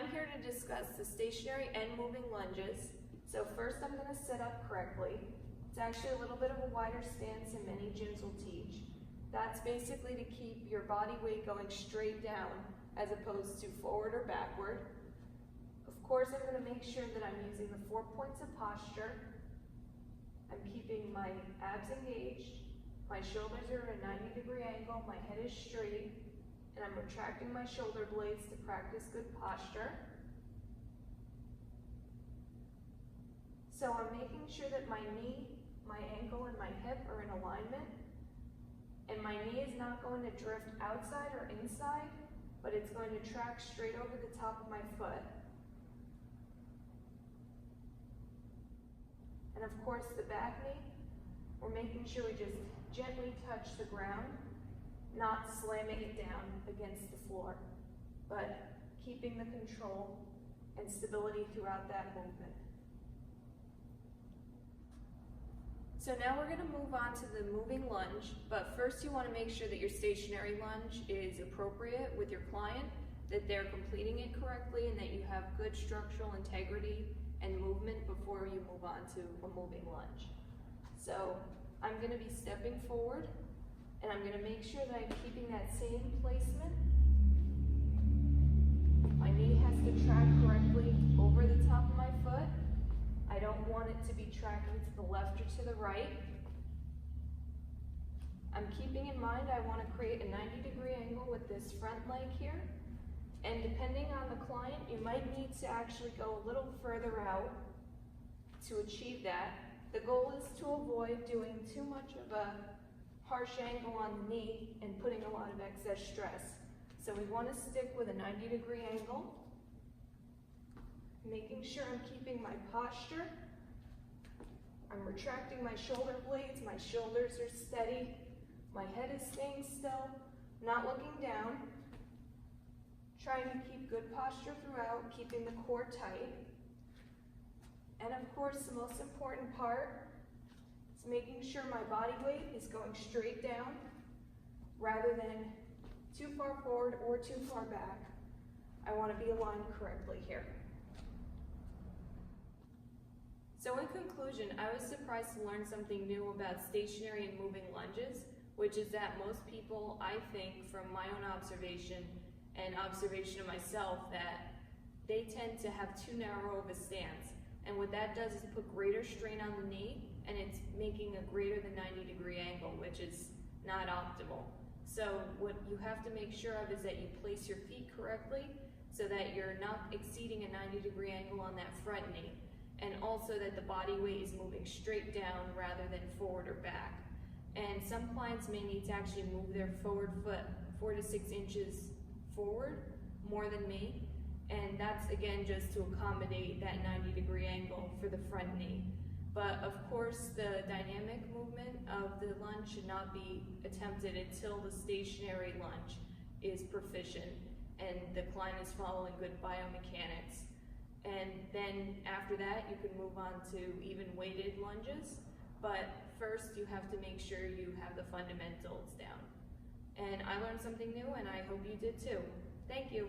I'm here to discuss the stationary and moving lunges. So first I'm going to sit up correctly. It's actually a little bit of a wider stance than many gyms will teach. That's basically to keep your body weight going straight down as opposed to forward or backward. Of course, I'm going to make sure that I'm using the 4 points of posture. I'm keeping my abs engaged, my shoulders are at a 90-degree angle, my head is straight, and I'm retracting my shoulder blades to practice good posture. So I'm making sure that my knee, my ankle, and my hip are in alignment, and my knee is not going to drift outside or inside, but it's going to track straight over the top of my foot. And of course, the back knee, we're making sure we just gently touch the ground, not slamming it down against the floor, but keeping the control and stability throughout that movement. So now we're going to move on to the moving lunge, but first you want to make sure that your stationary lunge is appropriate with your client, that they're completing it correctly, and that you have good structural integrity and movement before you move on to a moving lunge. So I'm going to be stepping forward, and I'm going to make sure that I'm keeping that same placement. My knee has to track correctly over the top of my foot. I don't want it to be tracking to the left or to the right. I'm keeping in mind I want to create a 90-degree angle with this front leg here. And depending on the client, you might need to actually go a little further out to achieve that. The goal is to avoid doing too much of a harsh angle on the knee and putting a lot of excess stress. So we want to stick with a 90-degree angle, making sure I'm keeping my posture. I'm retracting my shoulder blades, my shoulders are steady, my head is staying still, not looking down. Trying to keep good posture throughout, keeping the core tight. And of course, the most important part is making sure my body weight is going straight down rather than too far forward or too far back. I want to be aligned correctly here. So in conclusion, I was surprised to learn something new about stationary and moving lunges, which is that most people, I think, from my own observation and observation of myself, that they tend to have too narrow of a stance. And what that does is put greater strain on the knee, and it's making a greater than 90-degree angle, which is not optimal. So what you have to make sure of is that you place your feet correctly so that you're not exceeding a 90-degree angle on that front knee, and also that the body weight is moving straight down rather than forward or back. And some clients may need to actually move their forward foot 4 to 6 inches forward more than me, and that's again just to accommodate that 90-degree angle for the front knee. But of course, the dynamic movement of the lunge should not be attempted until the stationary lunge is proficient and the client is following good biomechanics. And then after that, you can move on to even weighted lunges, but first you have to make sure you have the fundamentals down. And I learned something new, and I hope you did too. Thank you.